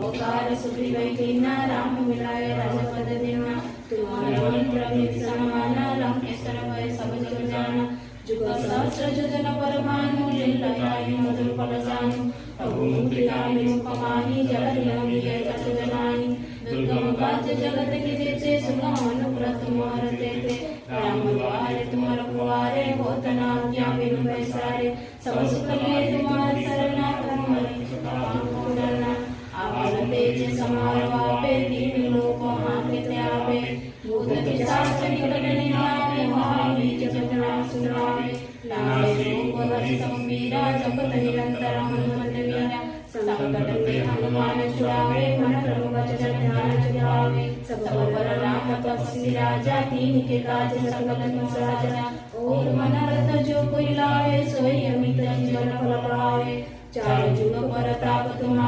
उपकार सुग्रीव कीना राम मिलाए राजपद दीना। तुम्हारा मंत्र भी समाना लंकेश्वर भय सब जग जाना। जुग सहस्र योजन पर भानु लीलामयि मधुर फल जानु। प्रभु मुद्रिकामि मुखमाहि जलधियों जनानि। दुर्गम काज जगत के जेते सुगम अनुग्रह तुम्हार तेते। राम द्वारे तुम रखवारे होत न आज्ञा बिनु पैसारे। सब सुख लिए तुम्हारी सरना आवाज तेज समार वापे तीन लोक हाके त्यावे। भूत पिशाच निकट नहीं आवे महाबीज जगना सुनावे। लावे रूप धरि संबीरा जपत निरंतर हनुमत वीरा। संकट ते हनुमान छुड़ावे मन क्रम वचन ध्यान जुड़ावे। सब पर राम तपस्वी राजा तीन के काज सकल तुम साजा। और मन रथ जो कोई लावे सोई अमित जीवन फल पावे। चार जुग पर ताप तुम्हारा